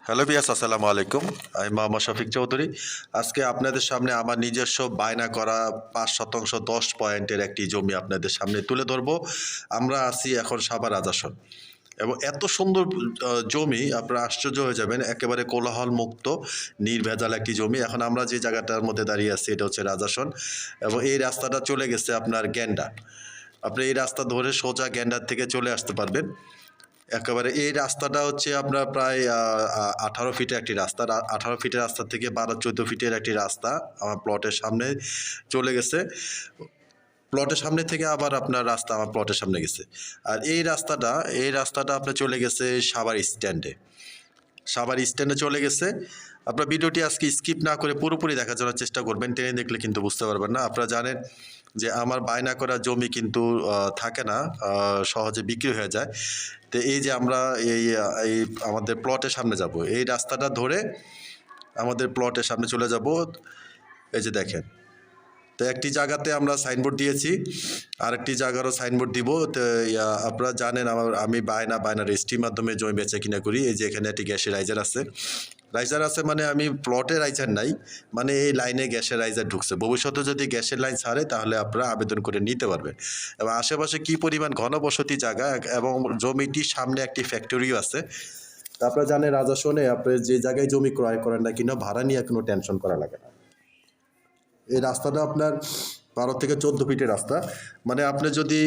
Hello বিয়াস, আসসালামু আলাইকুম। আমি মোহাম্মদ শফিক চৌধুরী। আজকে আপনাদের সামনে আমার নিজস্ব বায়না করা ৫% ১০ পয়েন্টের একটি জমি আপনাদের সামনে তুলে ধরবো। আমরা আছি এখন সাভার রাজাসন এবং এত সুন্দর জমি আপনারা আশ্চর্য হয়ে যাবেন। একেবারে কোলাহল মুক্ত নির্ভেজাল একটি জমি। এখন আমরা যে জায়গাটার মধ্যে দাঁড়িয়ে আছি এটা হচ্ছে রাজাসন এবং এই রাস্তাটা চলে গেছে আপনার গ্যান্ডা। আপনি এই রাস্তা ধরে সোজা গ্যান্ডার থেকে চলে আসতে পারবেন। একেবারে এই রাস্তাটা হচ্ছে আপনার প্রায় ১৮ ফিটের একটি রাস্তা। ১৮ ফিটের রাস্তা থেকে ১২-১৪ ফিটের একটি রাস্তা আমার প্লটের সামনে চলে গেছে। প্লটের সামনে থেকে আবার আপনার রাস্তা আমার প্লটের সামনে গেছে। আর এই রাস্তাটা আপনার চলে গেছে সাভার স্ট্যান্ডে। সাভার স্ট্যান্ডে চলে গেছে। আপনার ভিডিওটি আজকে স্কিপ না করে পুরোপুরি দেখার জন্য চেষ্টা করবেন। টেনে দেখলে কিন্তু বুঝতে পারবেন না। আপনারা জানেন যে আমার বায়না করা জমি কিন্তু থাকে না, সহজে বিক্রি হয়ে যায়। তো এই যে আমরা এই আমাদের প্লটের সামনে যাব, এই রাস্তাটা ধরে আমাদের প্লটের সামনে চলে যাব। এই যে দেখেন, তো একটি জায়গাতে আমরা সাইনবোর্ড দিয়েছি, আরেকটি জায়গারও সাইনবোর্ড দিব। তো আপনারা জানেন আমি বায়না রেজিস্ট্রির মাধ্যমে জমি বেচা কিনা করি। এই যে এখানে একটি গ্যাসের রাইজার আছে মানে আমি প্লটে রাইজার নাই, মানে এই লাইনে গ্যাসের রাইজার ঢুকছে। ভবিষ্যতে যদি গ্যাসের লাইন ছাড়ে তাহলে আপনারা আবেদন করে নিতে পারবেন। এবং আশেপাশে কী পরিমাণ ঘনবসতি জায়গা এবং জমিটির সামনে একটি ফ্যাক্টরিও আছে। তা আপনারা জানেন রাজাসনে আপনি যে জায়গায় জমি ক্রয় করেন না কিনা ভাড়া নিয়ে কোনো টেনশন করা লাগে না। এই রাস্তাটা আপনার ১২ থেকে ১৪ ফিটের রাস্তা। মানে আপনি যদি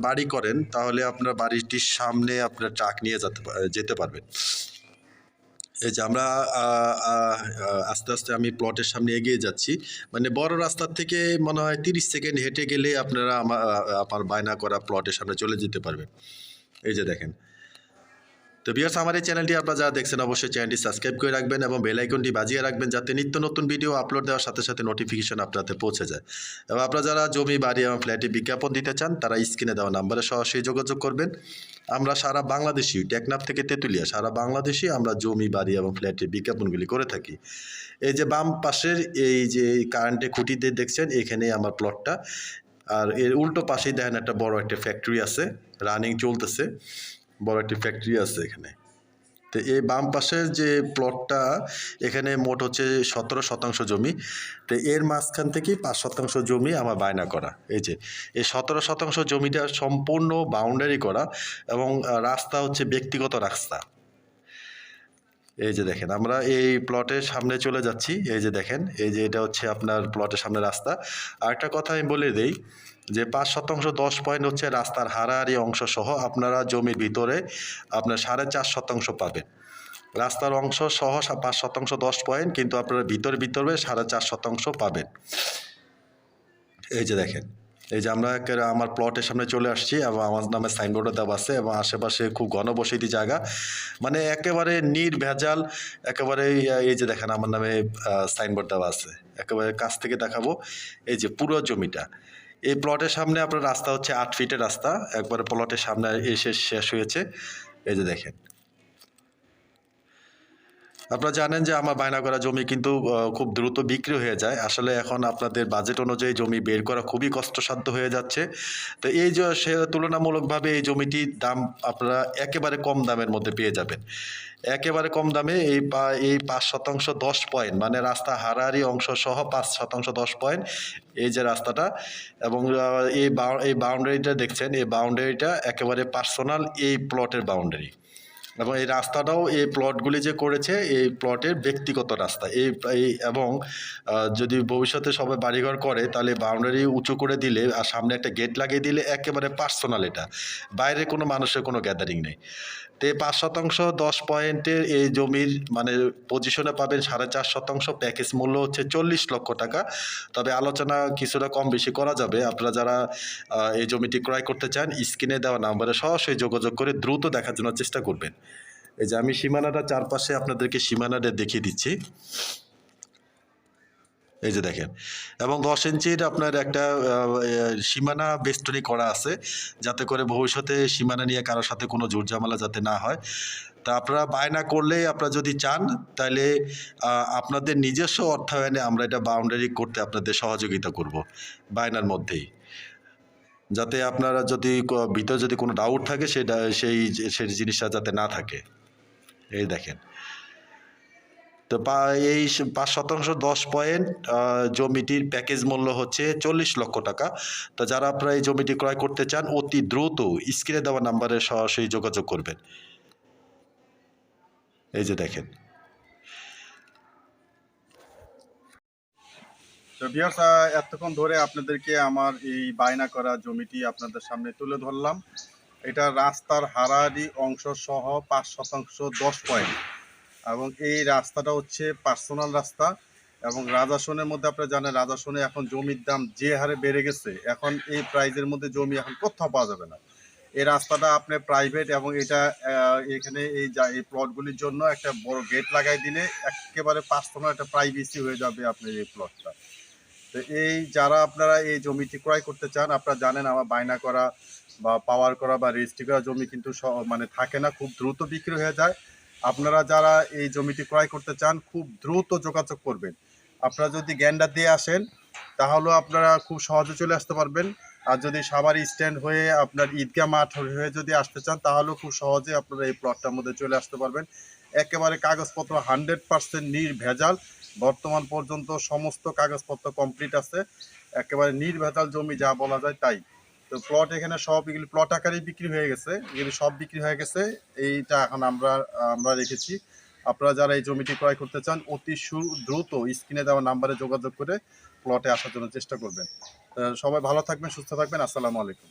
বাড়ি করেন তাহলে আপনার বাড়িটির সামনে আপনার ট্রাক নিয়ে যেতে পারবেন। এই যে আমরা আস্তে আস্তে আমি প্লটের সামনে এগিয়ে যাচ্ছি। মানে বড় রাস্তার থেকে মনে হয় ৩০ সেকেন্ড হেঁটে গেলে আপনারা আমার বায়না করা প্লটের সামনে চলে যেতে পারবেন। এই যে দেখেন। তো ভিউয়ার্স, আমার এই চ্যানেলটি আপনারা যারা দেখছেন অবশ্যই চ্যানেলটি সাবস্ক্রাইব করে রাখবেন এবং বেল আইকনটি বাজিয়ে রাখবেন যাতে নিত্য নতুন ভিডিও আপলোড দেওয়ার সাথে সাথে নোটিফিকেশন আপনাদের পৌঁছে যায়। এবং আপনারা যারা জমি বাড়ি এবং ফ্ল্যাটে বিজ্ঞাপন দিতে চান তারা স্ক্রিনে দেওয়া নাম্বারে সরাসরি যোগাযোগ করবেন। আমরা সারা বাংলাদেশি, টেকনাফ থেকে তেঁতুলিয়া সারা বাংলাদেশে আমরা জমি বাড়ি এবং ফ্ল্যাটের বিজ্ঞাপনগুলি করে থাকি। এই যে বাম পাশের এই যে কারেন্টের খুঁটিতে দেখছেন এখানে আমার প্লটটা। আর এর উল্টো পাশেই দেখেন একটা বড় একটা ফ্যাক্টরি আছে, রানিং চলতেছে, বড় একটি ফ্যাক্টরি আছে এখানে। তো এই বাম পাশের যে প্লটটা এখানে মোট হচ্ছে ১৭% জমি। তো এর মাঝখান থেকেই ৫% জমি আমার বায়না করা। এই যে এই ১৭% জমিটা সম্পূর্ণ বাউন্ডারি করা এবং রাস্তা হচ্ছে ব্যক্তিগত রাস্তা। এই যে দেখেন আমরা এই প্লটের সামনে চলে যাচ্ছি। এই যে দেখেন, এই যে এটা হচ্ছে আপনার প্লটের সামনে রাস্তা। আর একটা কথা আমি বলে দিই যে ৫% ১০ পয়েন্ট হচ্ছে রাস্তার হারাহারি অংশ সহ আপনারা জমির ভিতরে আপনার ৪.৫% পাবেন। রাস্তার অংশ সহ ৫% ১০ পয়েন্ট, কিন্তু আপনারা ভিতরে ৪.৫% পাবেন। এই যে দেখেন, এই যে আমরা আমার প্লটের সামনে চলে আসছি এবং আমার নামে সাইনবোর্ডও দেওয়া আছে এবং আশেপাশে খুব ঘনবসতি জায়গা, মানে একেবারে নির্ভেজাল। একেবারে এই যে দেখেন আমার নামে সাইনবোর্ড দেওয়া আছে, একেবারে কাছ থেকে দেখাবো। এই যে পুরো জমিটা, এই প্লটের সামনে আপনার রাস্তা হচ্ছে ৮ ফিটের রাস্তা, একবারে প্লটের সামনে এসে শেষ হয়েছে। এই যে দেখেন, আপনারা জানেন যে আমার বায়না করা জমি কিন্তু খুব দ্রুত বিক্রি হয়ে যায়। আসলে এখন আপনাদের বাজেট অনুযায়ী জমি বের করা খুবই কষ্টসাধ্য হয়ে যাচ্ছে। তো এই যে সে তুলনামূলকভাবে এই জমিটির দাম আপনারা একেবারে কম দামের মধ্যে পেয়ে যাবেন। একেবারে কম দামে এই ৫% ১০ পয়েন্ট, মানে রাস্তা হারাহারি অংশ সহ ৫% ১০ পয়েন্ট এই যে রাস্তাটা। এবং এই বাউন্ডারিটা দেখছেন, এই বাউন্ডারিটা একেবারে পার্সোনাল এই প্লটের বাউন্ডারি। এবং এই রাস্তাটাও এই প্লটগুলি যে করেছে এই প্লটের ব্যক্তিগত রাস্তা। এবং যদি ভবিষ্যতে সবাই বাড়িঘর করে তাহলে বাউন্ডারি উঁচু করে দিলে আর সামনে একটা গেট লাগিয়ে দিলে একেবারে পার্সোনাল, এটা বাইরে কোনো মানুষের কোনো গ্যাদারিং নেই। তো এই ৫% ১০ পয়েন্টের এই জমির মানে পজিশনে পাবেন ৪.৫%। প্যাকেজ মূল্য হচ্ছে ৪০ লক্ষ টাকা। তবে আলোচনা কিছুটা কম বেশি করা যাবে। আপনারা যারা এই জমিটি ক্রয় করতে চান স্ক্রিনে দেওয়া নাম্বারে সরাসরি যোগাযোগ করে দ্রুত দেখার জন্য চেষ্টা করবেন। এই যে আমি সীমানাটা চারপাশে আপনাদেরকে সীমানাটা দেখিয়ে দিচ্ছি। এই যে দেখেন, এবং ১০ ইঞ্চির আপনার একটা সীমানা বেষ্টনী করা আছে যাতে করে ভবিষ্যতে সীমানা নিয়ে কারোর সাথে কোনো ঝুটঝামেলা যাতে না হয়। তা আপনারা বায়না করলে আপনারা যদি চান তাহলে আপনাদের নিজস্ব অর্থায়নে আমরা এটা বাউন্ডারি করতে আপনাদের সহযোগিতা করব বায়নার মধ্যেই, যাতে আপনারা যদি ভিতরে যদি কোনো ডাউট থাকে সেই জিনিসটা যাতে না থাকে। এই দেখেন। তো এই ৫% ১০ পয়েন্ট জমিটির প্যাকেজ মূল্য হচ্ছে ৪০ লক্ষ টাকা। তো যারা আপনারা এই জমিটি ক্রয় করতে চান অতি দ্রুত স্ক্রিনে দেওয়া নাম্বারে সরাসরি যোগাযোগ করবেন। এই যে দেখেন। তো ভিউয়ার্স, এতক্ষণ ধরে আপনাদেরকে আমার এই বায়না করা জমিটি আপনাদের সামনে তুলে ধরলাম। এটা রাস্তার হারাহারি অংশ সহ ৫% ১০ পয়েন্ট, এবং এই রাস্তাটা হচ্ছে পার্সোনাল রাস্তা। এবং রাজাসনের মধ্যে আপনারা জানেন রাজাসনে এখন জমির দাম যে হারে বেড়ে গেছে, এখন এই প্রাইজের মধ্যে জমি এখন কোথাও পাওয়া যাবে না। এই রাস্তাটা আপনার প্রাইভেট, এবং এটা এখানে এই প্লটগুলির জন্য একটা বড় গেট লাগাই দিলে একেবারে পার্সোনাল একটা প্রাইভেসি হয়ে যাবে আপনার এই প্লটটা। তো এই যারা আপনারা এই জমিটি ক্রয় করতে চান, আপনারা জানেন আমার বায়না করা বা পাওয়ার করা বা রেজিস্ট্রি করা জমি কিন্তু মানে থাকে না, খুব দ্রুত বিক্রি হয়ে যায়। আপনারা যারা এই জমিটি ক্রয় করতে চান খুব দ্রুত যোগাযোগ করবেন। আপনারা যদি গ্যান্ডার দিয়ে আসেন তাহলেও আপনারা খুব সহজে চলে আসতে পারবেন। আর যদি সাভার স্ট্যান্ড হয়ে আপনার ঈদগাহ মাঠ হয়ে যদি আসতে চান তাহলেও খুব সহজে আপনারা এই প্লটটার মধ্যে চলে আসতে পারবেন। একেবারে কাগজপত্র 100% নির্ভেজাল। বর্তমান পর্যন্ত সমস্ত কাগজপত্র কমপ্লিট আছে, একেবারে নির্ভেজাল জমি যা বলা যায় তাই। তো প্লট এখানে সব এগুলি প্লট আকারেই বিক্রি হয়ে গেছে, এগুলি সব বিক্রি হয়ে গেছে। এইটা এখন আমরা রেখেছি। আপনারা যারা এই জমিটি ক্রয় করতে চান অতি দ্রুত স্ক্রিনে দেওয়া নাম্বারে যোগাযোগ করে প্লটে আসার জন্য চেষ্টা করবেন। সবাই ভালো থাকবেন, সুস্থ থাকবেন। আসসালামু আলাইকুম।